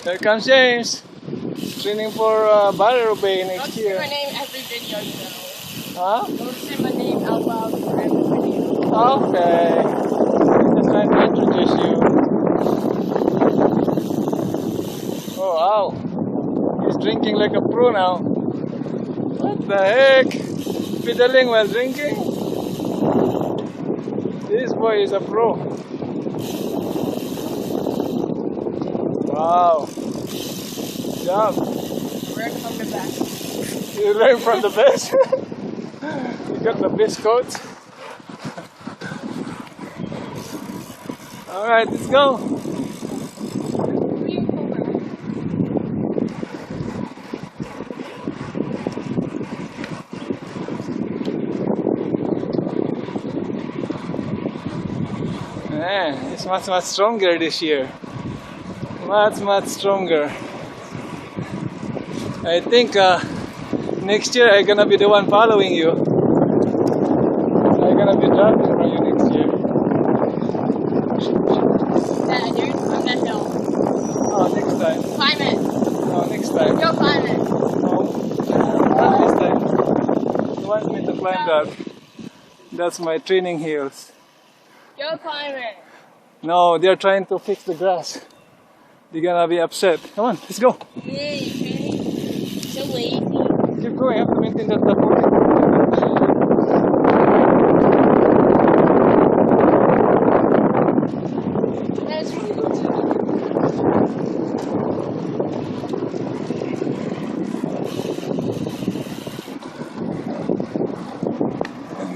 Here comes James. Training for Barrio Bay Don't next say year. my name every video, you know. Huh? Don't say my name out loud for every video. Okay. Just trying to introduce you. Oh wow. He's drinking like a pro now. What the heck? Pedaling while drinking? This boy is a pro. Wow. Good job. Learn from the best. You learn from the best. You got the best coach. Alright, let's go. Man, it's much stronger this year. Much stronger. I think next year I'm gonna be the one following you. I'm gonna be driving for you next year. Yeah, dude, I'm that hill. Oh, next time. Climb it. Oh, next time. Go climb it. No, not this time. He wants me to climb that. That's my training heels. Go climb it. No, they're trying to fix the grass. They're gonna be upset. Come on, let's go. Yeah, you kidding? So lazy. Keep going. I have to maintain that tempo. That's really good.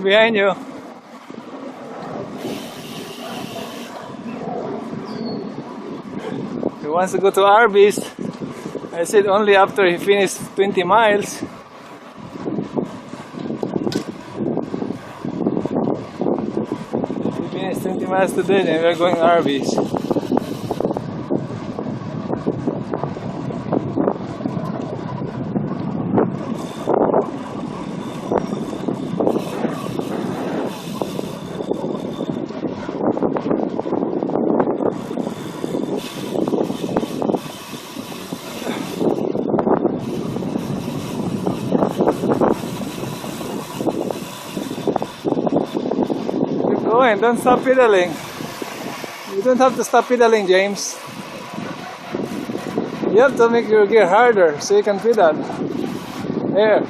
Behind you. He wants to go to Arby's. I said only after he finished 20 miles. He finished 20 miles today, then we're going Arby's. Going, don't stop pedaling. You don't have to stop pedaling, James. You have to make your gear harder so you can pedal. There.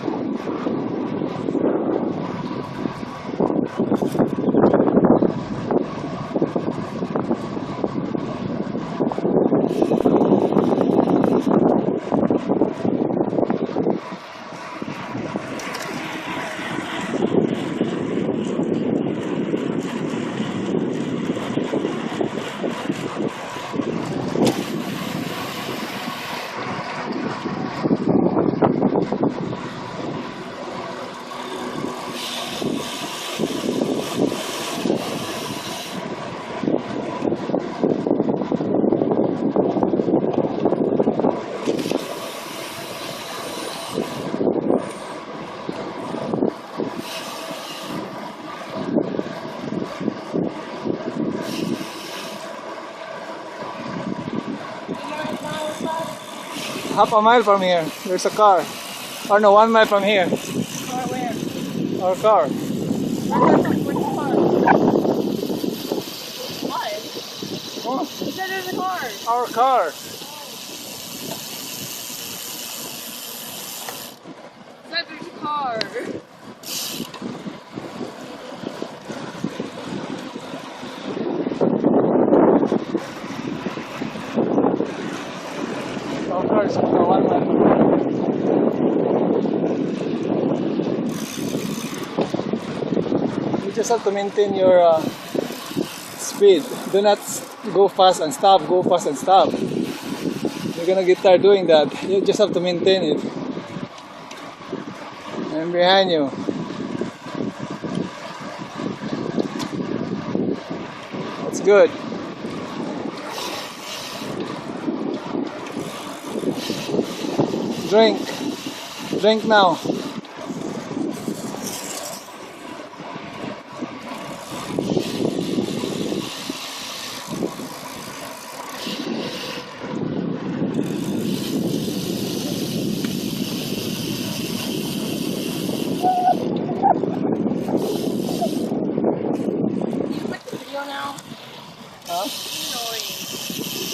Half a mile from here, there's a car. Or no, 1 mile from here. Or where? Our car. Which car? What? Oh, You said there's a car. our car. You said there's a car. Our car is 1 mile from here. You just have to maintain your speed. Do not go fast and stop, go fast and stop. You're gonna get tired doing that. You just have to maintain it. And behind you. That's good. Drink. Drink now. Huh? Annoying.